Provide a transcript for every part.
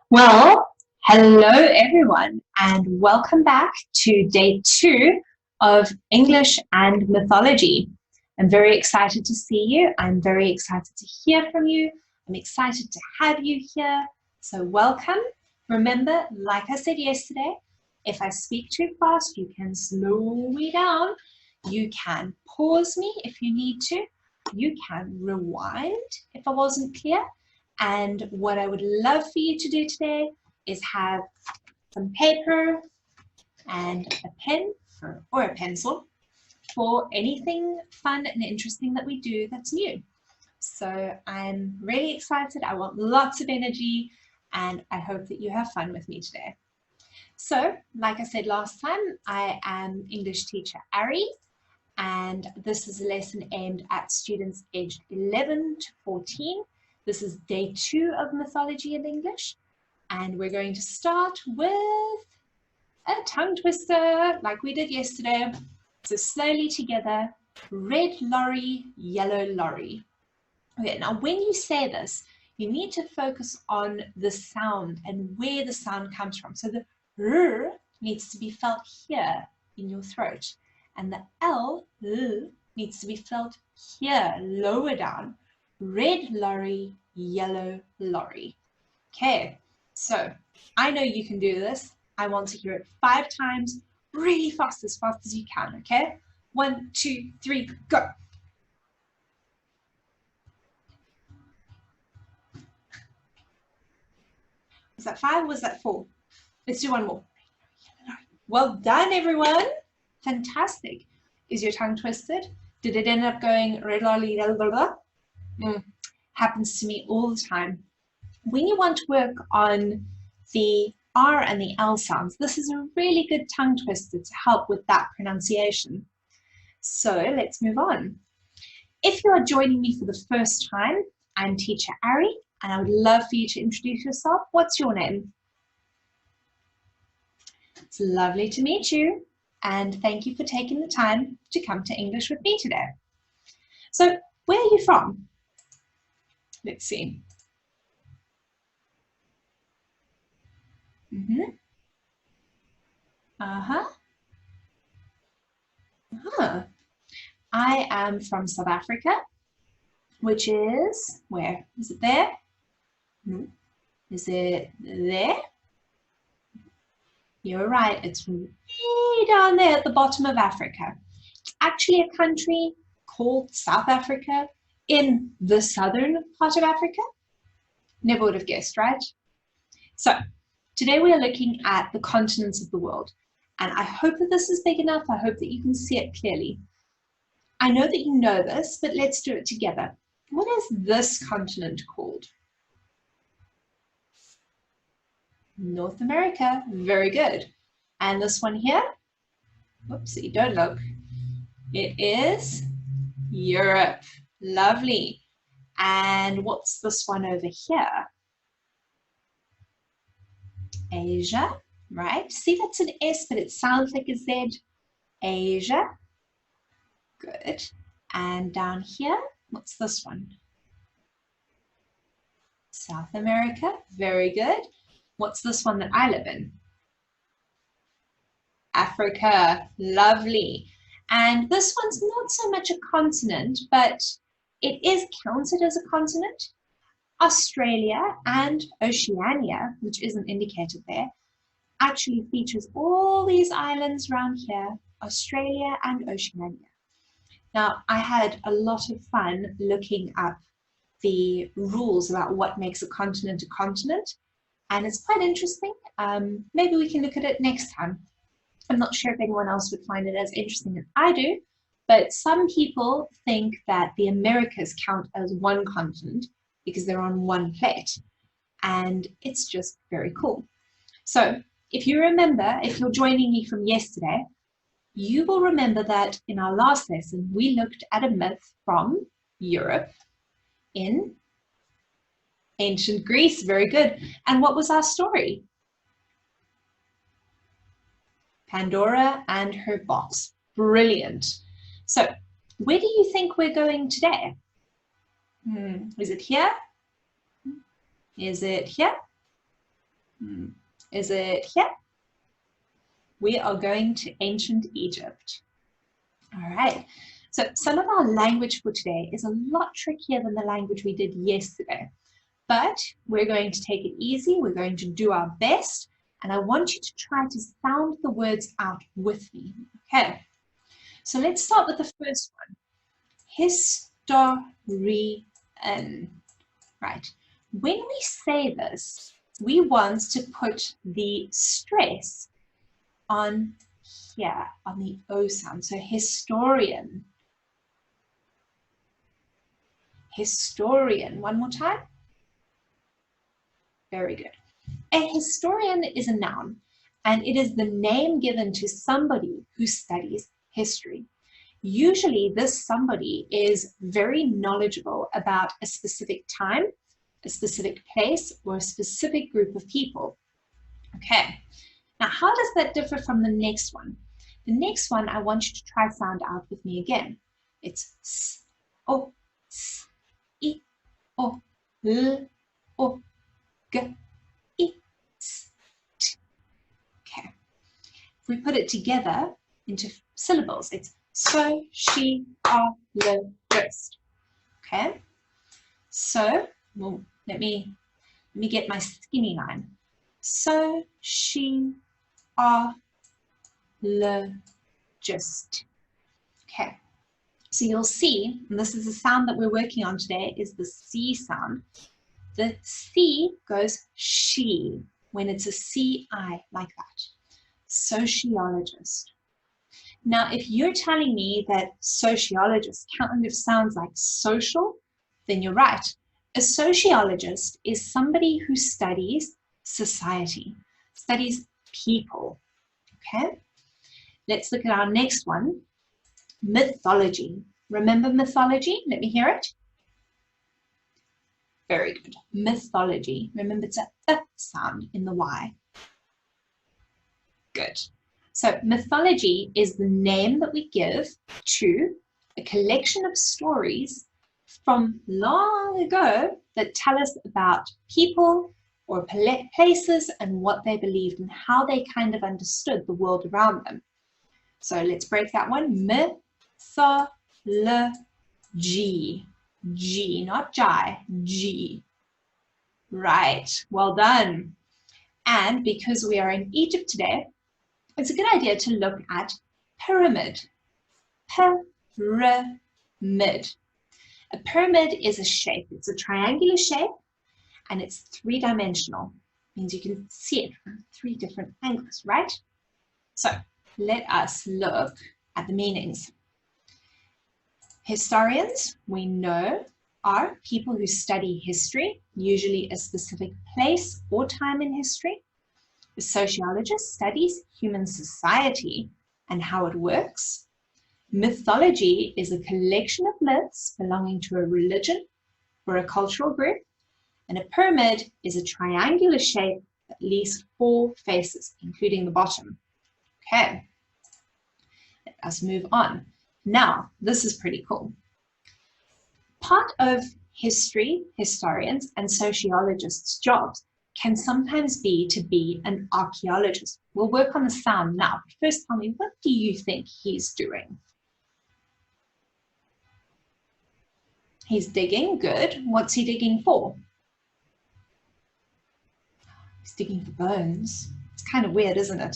Well, hello everyone, and welcome back to day 2 of English and mythology. I'm very excited to see you. I'm very excited to hear from you. I'm excited to have you here. So welcome. Remember, like I said yesterday, if I speak too fast, you can slow me down. You can pause me if you need to. You can rewind if I wasn't clear. And what I would love for you to do today is have some paper and a pen or a pencil for anything fun and interesting that we do that's new. So I'm really excited. I want lots of energy and I hope that you have fun with me today. So, like I said last time, I am English teacher Ari, and this is a lesson aimed at students aged 11 to 14. This is day 2 of mythology in English, and we're going to start with a tongue twister like we did yesterday. So slowly together, red lorry, yellow lorry. Okay, now when you say this, you need to focus on the sound and where the sound comes from. So the R needs to be felt here in your throat, and the L needs to be felt here, lower down. Red lorry, yellow lorry. Okay, so I know you can do this. I want to hear it 5 times, really fast as you can, okay? 1, 2, 3, go. Was that 5 or was that 4? Let's do one more. Well done, everyone. Fantastic. Is your tongue twisted? Did it end up going red lolly, blah, blah, blah? Happens to me all the time. When you want to work on the R and the L sounds, this is a really good tongue twister to help with that pronunciation. So let's move on. If you are joining me for the first time, I'm teacher Ari, and I would love for you to introduce yourself. What's your name? It's lovely to meet you, and thank you for taking the time to come to English with me today. So, where are you from? Let's see. I am from South Africa, which is, where? Is it there? No. Is it there? You're right, it's way down there at the bottom of Africa. It's actually a country called South Africa in the southern part of Africa. Never would have guessed, right? So today we are looking at the continents of the world, and I hope that this is big enough. I hope that you can see it clearly. I know that you know this, but let's do it together. What is this continent called? North America. Very good. And this one here? Whoopsie, don't look. It is Europe. Lovely. And what's this one over here? Asia, right? See, that's an S, but it sounds like a Z. Asia. Good. And down here, what's this one? South America. Very good. What's this one that I live in? Africa. Lovely. And this one's not so much a continent, but it is counted as a continent. Australia and Oceania, which isn't indicated there, actually features all these islands around here, Australia and Oceania. Now, I had a lot of fun looking up the rules about what makes a continent, and it's quite interesting. Maybe we can look at it next time. I'm not sure if anyone else would find it as interesting as I do, but some people think that the Americas count as one continent because they're on one plate, and it's just very cool. So if you remember, if you're joining me from yesterday, you will remember that in our last lesson, we looked at a myth from Europe in ancient Greece. Very good. And what was our story? Pandora and her box. Brilliant. So where do you think we're going today? Is it here? Is it here? Is it here? We are going to ancient Egypt. All right. So some of our language for today is a lot trickier than the language we did yesterday, but we're going to take it easy. We're going to do our best, and I want you to try to sound the words out with me. Okay. So let's start with the first one. Historian. Right. When we say this, we want to put the stress on here, on the O sound. So historian. Historian. One more time. Very good. A historian is a noun, and it is the name given to somebody who studies history. Usually this somebody is very knowledgeable about a specific time, a specific place, or a specific group of people. Okay, now how does that differ from the next one? The next one, I want you to try sound out with me again. It's s, o, s, I, o, l, o, g, I, s, t. Okay, if we put it together into syllables, it's sociologist. Okay, so well, let me get my skinny line. Sociologist. Okay, so you'll see, and this is the sound that we're working on today, is the C sound. The C goes she when it's a CI like that. Sociologist. Now, if you're telling me that sociologist kind of sounds like social, then you're right. A sociologist is somebody who studies society, studies people. Okay? Let's look at our next one, mythology. Remember mythology? Let me hear it. Very good. Mythology. Remember, it's a sound in the Y. Good. So mythology is the name that we give to a collection of stories from long ago that tell us about people or places and what they believed and how they kind of understood the world around them. So let's break that one. Mythology. G, not J, G. Right, well done. And because we are in Egypt today, it's a good idea to look at pyramid. Pyramid. A pyramid is a shape. It's a triangular shape, and it's three-dimensional. Means you can see it from three different angles, right? So let us look at the meanings. Historians, we know, are people who study history, usually a specific place or time in history. A sociologist studies human society and how it works. Mythology is a collection of myths belonging to a religion or a cultural group. And a pyramid is a triangular shape, at least 4 faces, including the bottom. Okay, let us move on. Now, this is pretty cool. Part of history, historians, and sociologists' jobs can sometimes be to be an archaeologist. We'll work on the sound now. But first, tell me, what do you think he's doing? He's digging, good. What's he digging for? He's digging for bones. It's kind of weird, isn't it?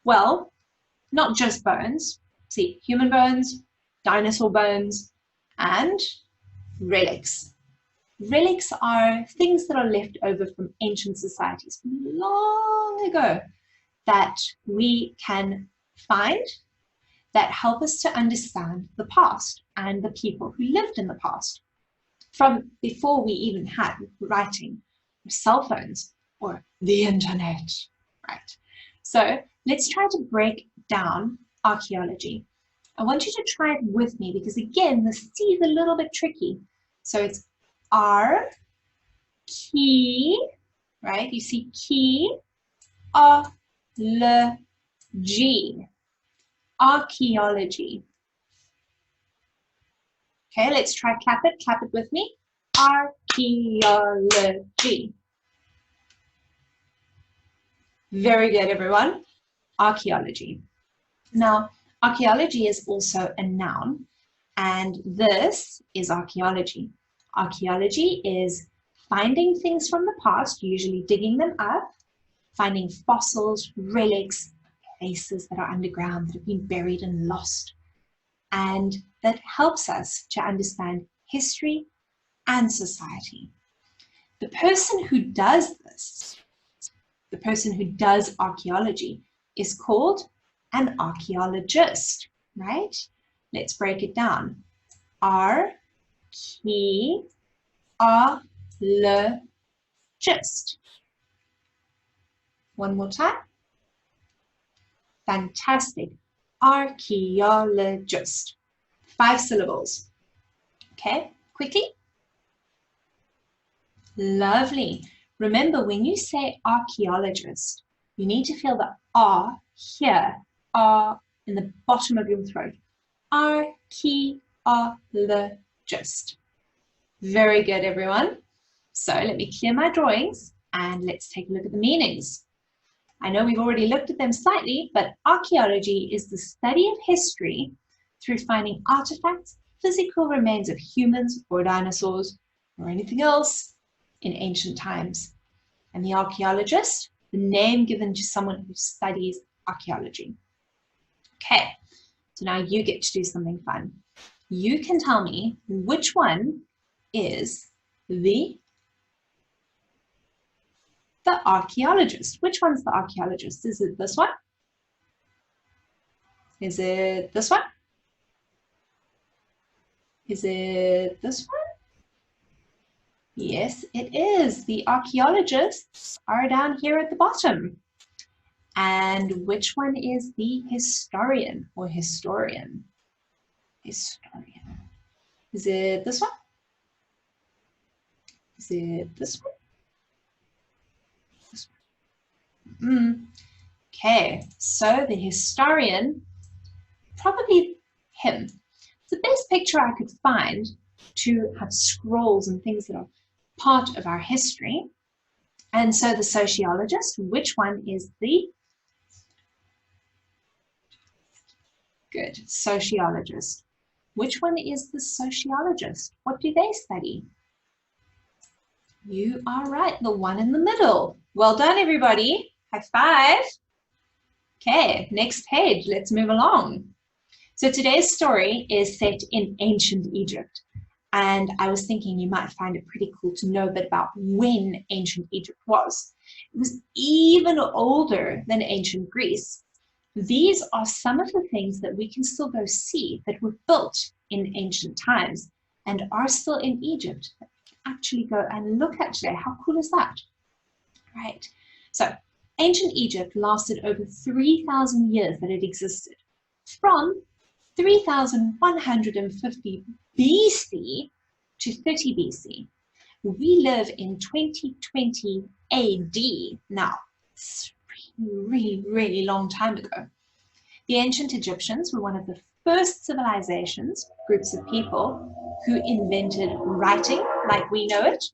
Well, not just bones. See, human bones, dinosaur bones, and relics. Relics are things that are left over from ancient societies from long ago that we can find that help us to understand the past and the people who lived in the past from before we even had writing, or cell phones, or the internet, right? So let's try to break down archaeology. I want you to try it with me because again, the C is a little bit tricky. So it's R, key, right? You see key, A, L, G, archaeology. Okay, let's try clap it with me. Archaeology. Very good, everyone. Archaeology. Now, archaeology is also a noun, and this is archaeology. Archaeology is finding things from the past, usually digging them up, finding fossils, relics, places that are underground that have been buried and lost. And that helps us to understand history and society. The person who does this, the person who does archaeology, is called an archaeologist, right? Let's break it down. Archaeologist. One more time. Fantastic. Archaeologist. 5 syllables. Okay, quickly. Lovely. Remember, when you say archaeologist, you need to feel the R here, R in the bottom of your throat. Archaeologist. Very good, everyone. So let me clear my drawings and let's take a look at the meanings. I know we've already looked at them slightly, but archaeology is the study of history through finding artifacts, physical remains of humans or dinosaurs or anything else in ancient times. And the archaeologist, the name given to someone who studies archaeology. Okay, so now you get to do something fun. You can tell me which one is the archaeologist. Which one's the archaeologist? Is it this one? Is it this one? Is it this one? Yes, it is. The archaeologists are down here at the bottom. And which one is the historian or historian? Historian. Is it this one? Is it this one? This one. Okay, so the historian, probably him. It's the best picture I could find to have scrolls and things that are part of our history. And so the sociologist, which one is the good sociologist? Which one is the sociologist? What do they study? You are right, the one in the middle. Well done, everybody. High five. Okay, next page, let's move along. So today's story is set in ancient Egypt. And I was thinking you might find it pretty cool to know a bit about when ancient Egypt was. It was even older than ancient Greece. These are some of the things that we can still go see that were built in ancient times and are still in Egypt that we can actually go and look at today. How cool is that? Right. So ancient Egypt lasted over 3,000 years that it existed. From 3,150 BC to 30 BC. We live in 2020 AD now. It's really, really long time ago. The ancient Egyptians were one of the first civilizations, groups of people, who invented writing like we know it,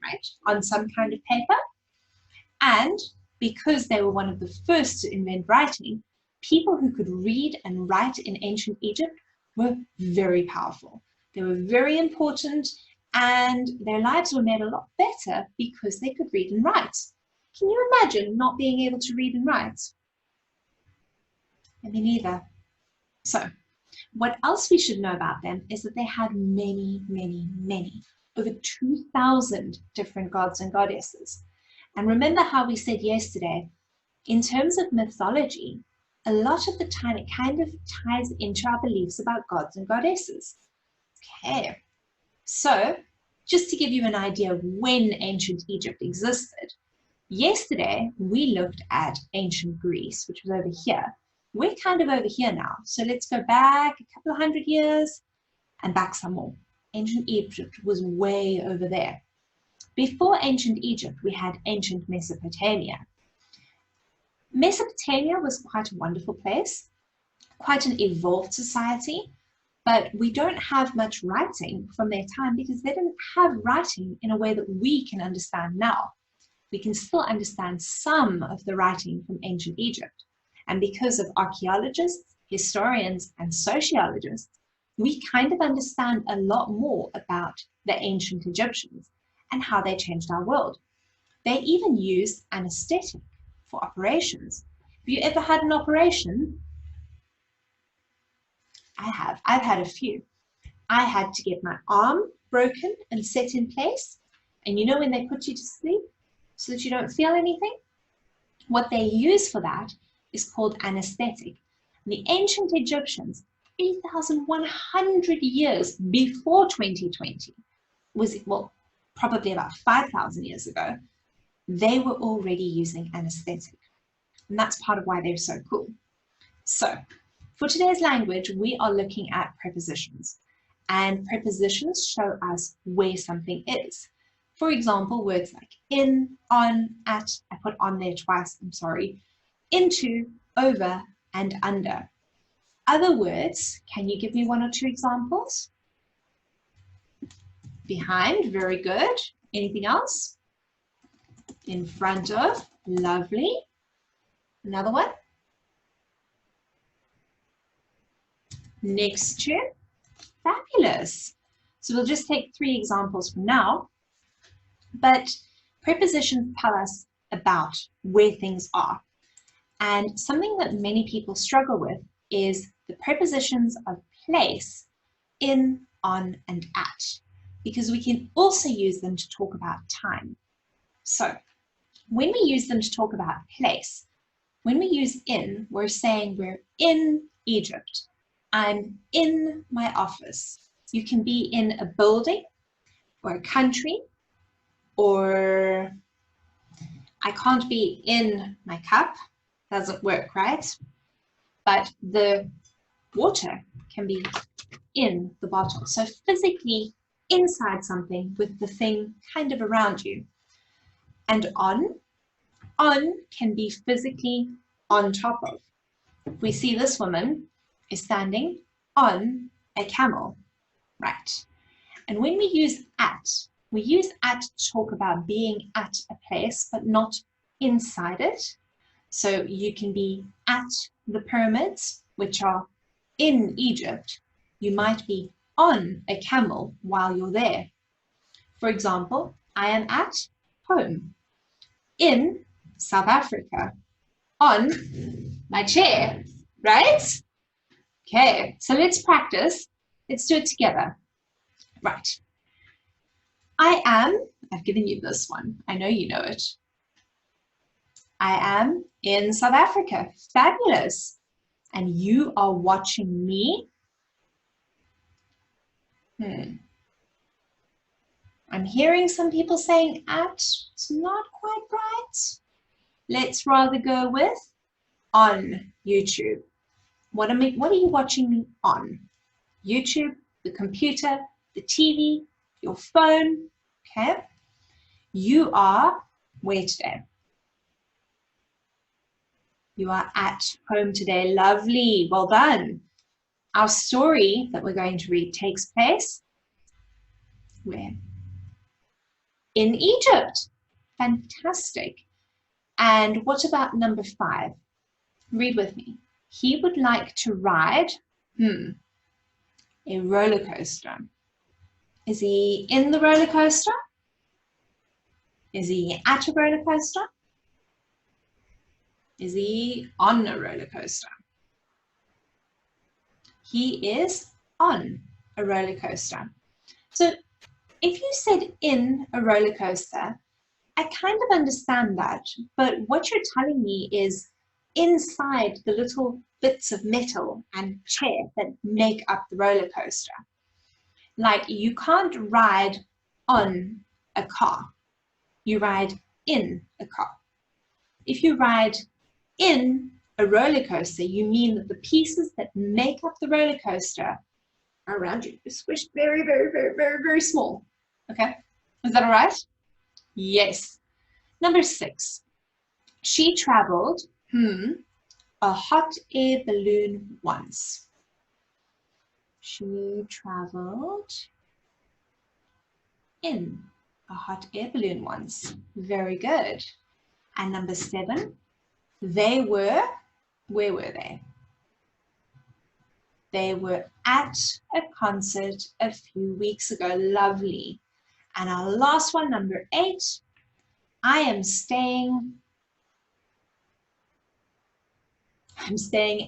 right, on some kind of paper. And because they were one of the first to invent writing, people who could read and write in ancient Egypt were very powerful. They were very important, and their lives were made a lot better because they could read and write. Can you imagine not being able to read and write? Me neither. So, what else we should know about them is that they had many, over 2,000 different gods and goddesses. And remember how we said yesterday, in terms of mythology, a lot of the time it kind of ties into our beliefs about gods and goddesses. Okay, so just to give you an idea of when ancient Egypt existed, yesterday we looked at ancient Greece, which was over here. We're kind of over here now, so let's go back a couple of 100 years and back some more. Ancient Egypt was way over there. Before ancient Egypt, we had ancient Mesopotamia. Mesopotamia was quite a wonderful place, quite an evolved society, but we don't have much writing from their time because they didn't have writing in a way that we can understand now. we can still understand some of the writing from ancient Egypt. And because of archaeologists, historians, and sociologists, we kind of understand a lot more about the ancient Egyptians and how they changed our world. They even used anesthetic for operations. Have you ever had an operation? I have. I've had a few. I had to get my arm broken and set in place. And you know when they put you to sleep so that you don't feel anything? What they use for that is called anesthetic. The ancient Egyptians, 3,100 years before 2020, well, probably about 5,000 years ago, they were already using anesthetic. And that's part of why they're so cool. So, for today's language, we are looking at prepositions. And prepositions show us where something is. For example, words like in, on, at, I put on there twice, I'm sorry, into, over, and under. Other words, can you give me one or two examples? Behind, very good. Anything else? In front of, lovely. Another one. Next to, fabulous. So we'll just take 3 examples for now. But prepositions tell us about where things are. And something that many people struggle with is the prepositions of place, in, on, and at, because we can also use them to talk about time. So when we use them to talk about place, when we use in, we're saying we're in Egypt. I'm in my office. You can be in a building or a country, or I can't be in my cup. Doesn't work, right? But the water can be in the bottle. So physically inside something with the thing kind of around you. And on can be physically on top of. We see this woman is standing on a camel, right? And when we use at to talk about being at a place, but not inside it. So you can be at the pyramids, which are in Egypt. You might be on a camel while you're there. For example, I am at home in South Africa on my chair, right? Okay, so let's practice. Let's do it together. Right. I've given you this one. I know you know it. I am in South Africa. Fabulous. And you are watching me. I'm hearing some people saying at. It's not quite right. Let's rather go with on YouTube. What are you watching me on? YouTube, the computer, the TV, your phone. Okay. You are where today? You are at home today. Lovely. Well done. Our story that we're going to read takes place where? In Egypt. Fantastic. And what about number 5? Read with me. He would like to ride a roller coaster. Is he in the roller coaster? Is he at a roller coaster? Is he on a roller coaster? He is on a roller coaster. So if you said in a roller coaster, I kind of understand that, but what you're telling me is inside the little bits of metal and chair that make up the roller coaster. Like you can't ride on a car, you ride in a car. If you ride in a roller coaster, you mean that the pieces that make up the roller coaster are around you. They're squished very, very, very, very, very small. Okay, is that all right? Yes. Number 6, she traveled a hot air balloon once. She traveled in a hot air balloon once. Very good. And number 7, they were, where were they? They were at a concert a few weeks ago. Lovely. And our last one, number 8, I'm staying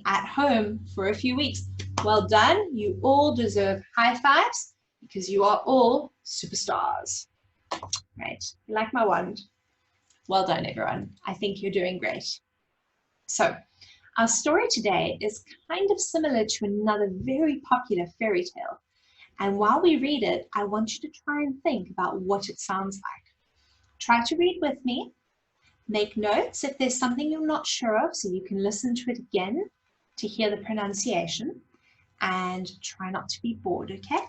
at home for a few weeks. Well done. You all deserve high fives because you are all superstars. Right. You like my wand? Well done, everyone. I think you're doing great. So our story today is kind of similar to another very popular fairy tale. And while we read it, I want you to try and think about what it sounds like. Try to read with me. Make notes if there's something you're not sure of, so you can listen to it again to hear the pronunciation, and try not to be bored, okay?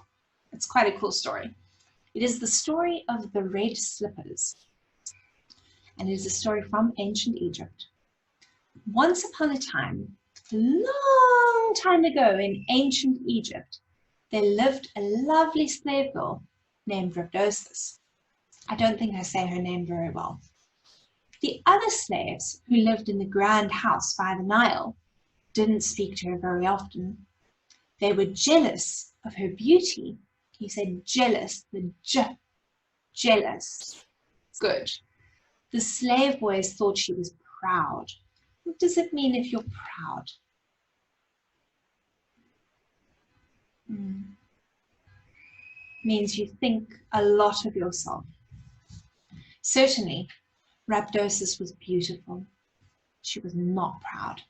It's quite a cool story. It is the story of the red slippers, and it is a story from ancient Egypt. Once upon a time, a long time ago in ancient Egypt, there lived a lovely slave girl named Rhabdosis. I don't think I say her name very well. The other slaves who lived in the grand house by the Nile didn't speak to her very often. They were jealous of her beauty. You said jealous, the j, jealous. Good. The slave boys thought she was proud. What does it mean if you're proud? Means you think a lot of yourself. Certainly, Rhabdosis was beautiful. She was not proud.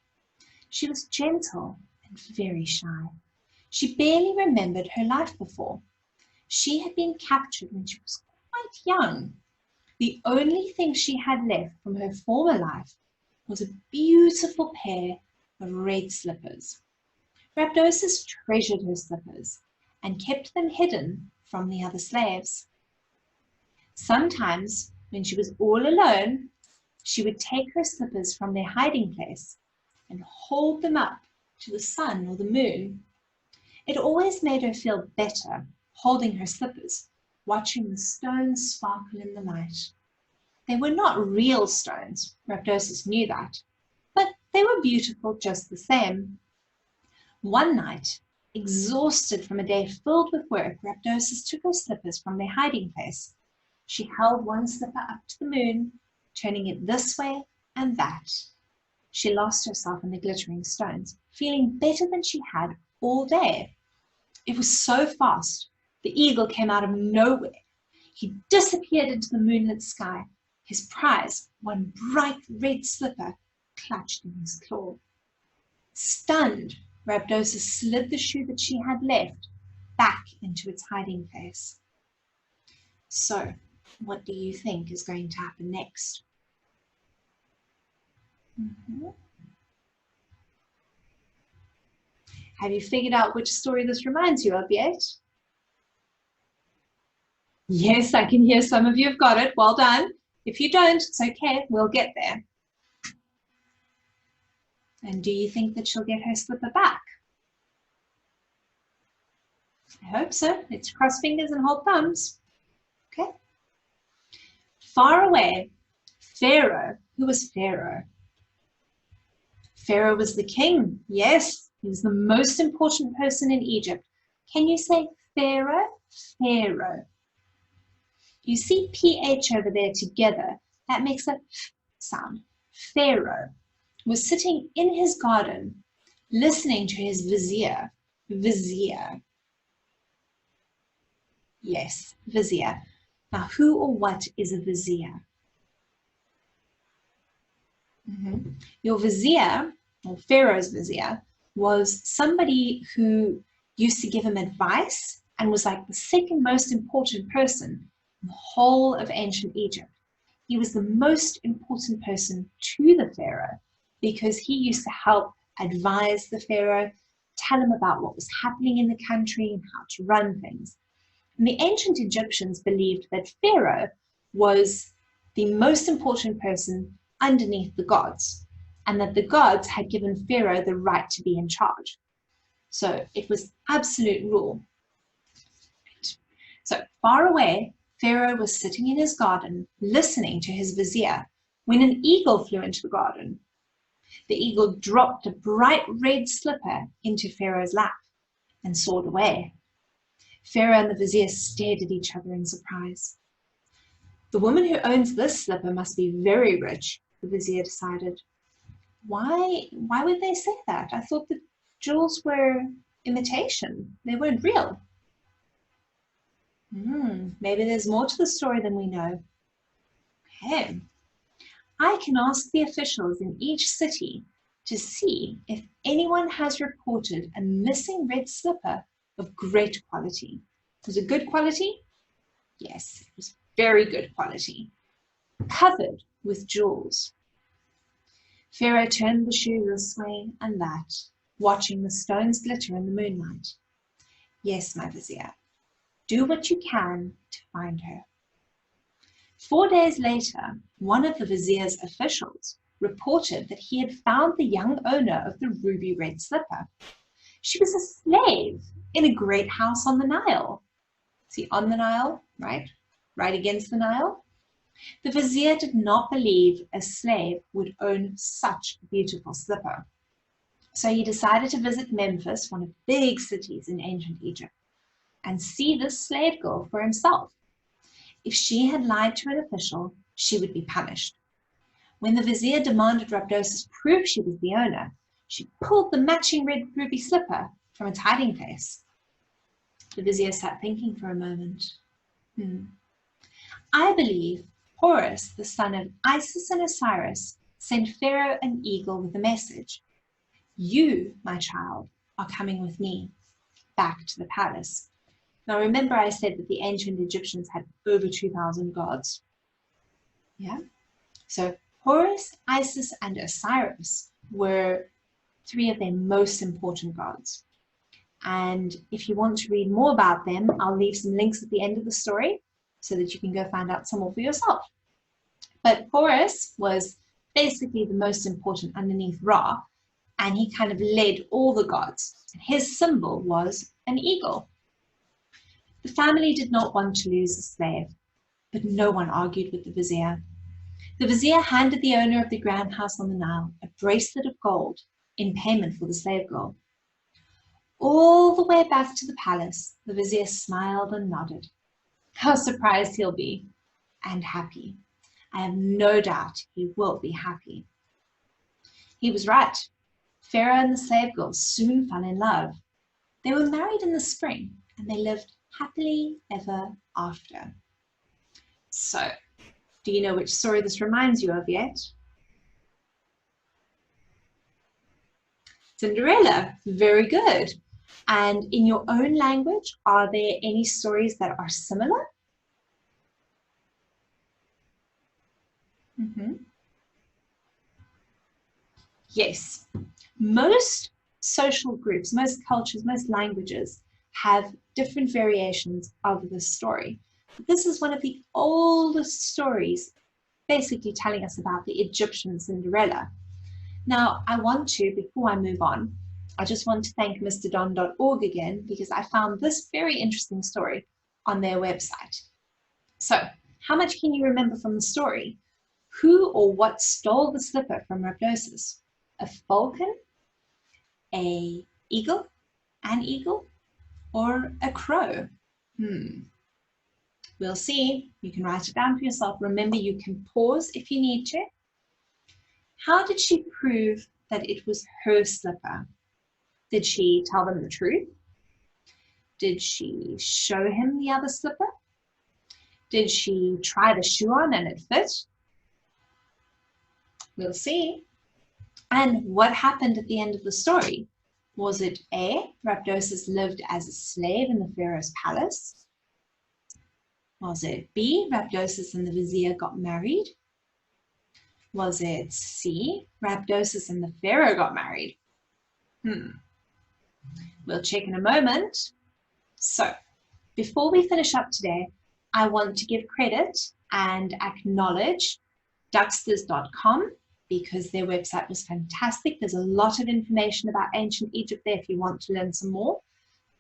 She was gentle and very shy. She barely remembered her life before. She had been captured when she was quite young. The only thing she had left from her former life was a beautiful pair of red slippers. Rhabdosis treasured her slippers and kept them hidden from the other slaves. Sometimes, when she was all alone, she would take her slippers from their hiding place and hold them up to the sun or the moon. It always made her feel better holding her slippers, watching the stones sparkle in the light. They were not real stones, Rhabdosis knew that, but they were beautiful just the same. One night, exhausted from a day filled with work, Rhabdosis took her slippers from their hiding place. She held one slipper up to the moon, turning it this way and that. She lost herself in the glittering stones, feeling better than she had all day. It was so fast, the eagle came out of nowhere. He disappeared into the moonlit sky. His prize, one bright red slipper, clutched in his claw. Stunned, Rhabdosis slid the shoe that she had left back into its hiding place. So, what do you think is going to happen next? Have you figured out which story this reminds you of yet? Yes, I can hear some of you have got it. Well done. If you don't, it's okay. We'll get there. And do you think that she'll get her slipper back? I hope so. Let's cross fingers and hold thumbs. Okay. Far away, Pharaoh. Who was Pharaoh? Pharaoh was the king. Yes, he was the most important person in Egypt. Can you say Pharaoh? Pharaoh. You see PH over there together. That makes a F sound. Pharaoh was sitting in his garden, listening to his vizier. Vizier. Yes, vizier. Now, who or what is a vizier? Your vizier, or Pharaoh's vizier, was somebody who used to give him advice and was like the second most important person in the whole of ancient Egypt. He was the most important person to the Pharaoh because he used to help advise the Pharaoh, tell him about what was happening in the country and how to run things. And the ancient Egyptians believed that Pharaoh was the most important person underneath the gods, and that the gods had given Pharaoh the right to be in charge. So it was absolute rule. So far away, Pharaoh was sitting in his garden listening to his vizier when an eagle flew into the garden. The eagle dropped a bright red slipper into Pharaoh's lap and soared away. Pharaoh and the vizier stared at each other in surprise. The woman who owns this slipper must be very rich, the vizier decided. Why would they say that? I thought the jewels were imitation. They weren't real. Maybe there's more to the story than we know. Okay. I can ask the officials in each city to see if anyone has reported a missing red slipper of great quality. Was it good quality? Yes, it was very good quality, covered with jewels. Pharaoh turned the shoe this way and that, watching the stones glitter in the moonlight. Yes, my vizier, do what you can to find her. 4 days later, one of the vizier's officials reported that he had found the young owner of the ruby red slipper. She was a slave in a great house on the Nile. See, on the Nile, right? Right against the Nile. The vizier did not believe a slave would own such a beautiful slipper. So he decided to visit Memphis, one of the big cities in ancient Egypt, and see this slave girl for himself. If she had lied to an official, she would be punished. When the vizier demanded Rabdos's proof she was the owner, she pulled the matching red ruby slipper from its hiding place. The vizier sat thinking for a moment. I believe Horus, the son of Isis and Osiris, sent Pharaoh an eagle with a message. You, my child, are coming with me back to the palace. Now remember I said that the ancient Egyptians had over 2,000 gods. Yeah? So Horus, Isis, and Osiris were 3 of their most important gods. And if you want to read more about them, I'll leave some links at the end of the story so that you can go find out some more for yourself. But Horus was basically the most important underneath Ra, and he kind of led all the gods. His symbol was an eagle. The family did not want to lose a slave, but no one argued with the vizier. The vizier handed the owner of the grand house on the Nile a bracelet of gold in payment for the slave girl. All the way back to the palace, the vizier smiled and nodded. How surprised he'll be, and happy. I have no doubt he will be happy. He was right. Pharaoh and the slave girl soon fell in love. They were married in the spring, and they lived happily ever after. So, do you know which story this reminds you of yet? Cinderella. Very good. And in your own language, are there any stories that are similar? Yes. Most social groups, most cultures, most languages have different variations of this story. This is one of the oldest stories, basically telling us about the Egyptian Cinderella. Now, I want to, before I move on, I just want to thank mrdon.org again, because I found this very interesting story on their website. So, how much can you remember from the story? Who or what stole the slipper from Rabdosis? A falcon, an eagle, or a crow? We'll see. You can write it down for yourself. Remember, you can pause if you need to. How did she prove that it was her slipper? Did she tell them the truth? Did she show him the other slipper? Did she try the shoe on and it fit? We'll see. And what happened at the end of the story? Was it A, Rabdosis lived as a slave in the pharaoh's palace? Was it B, Rabdosis and the vizier got married? Was it C, Rabdosis and the pharaoh got married? We'll check in a moment. So, before we finish up today, I want to give credit and acknowledge Ducksters.com, because their website was fantastic. There's a lot of information about ancient Egypt there if you want to learn some more.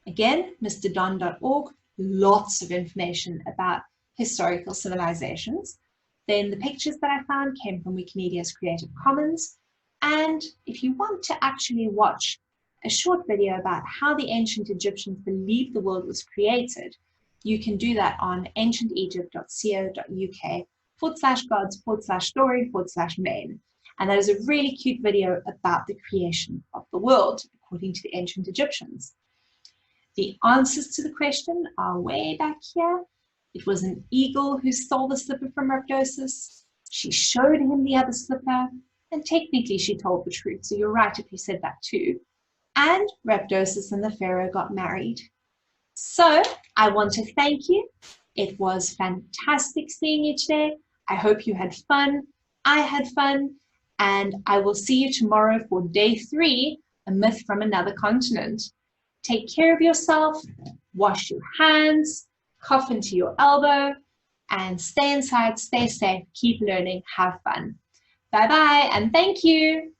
Again, mrdon.org, lots of information about historical civilizations. Then the pictures that I found came from Wikimedia's Creative Commons. And if you want to actually watch a short video about how the ancient Egyptians believed the world was created, you can do that on ancientegypt.co.uk/gods/story/main. And that is a really cute video about the creation of the world, according to the ancient Egyptians. The answers to the question are way back here. It was an eagle who stole the slipper from Rhabdosis. She showed him the other slipper, and technically she told the truth, so you're right if you said that too. And Rhabdosis and the pharaoh got married. So I want to thank you. It was fantastic seeing you today. I hope you had fun. I had fun. And I will see you tomorrow for day 3, a myth from another continent. Take care of yourself, wash your hands, cough into your elbow, and stay inside, stay safe, keep learning, have fun. Bye-bye, and thank you.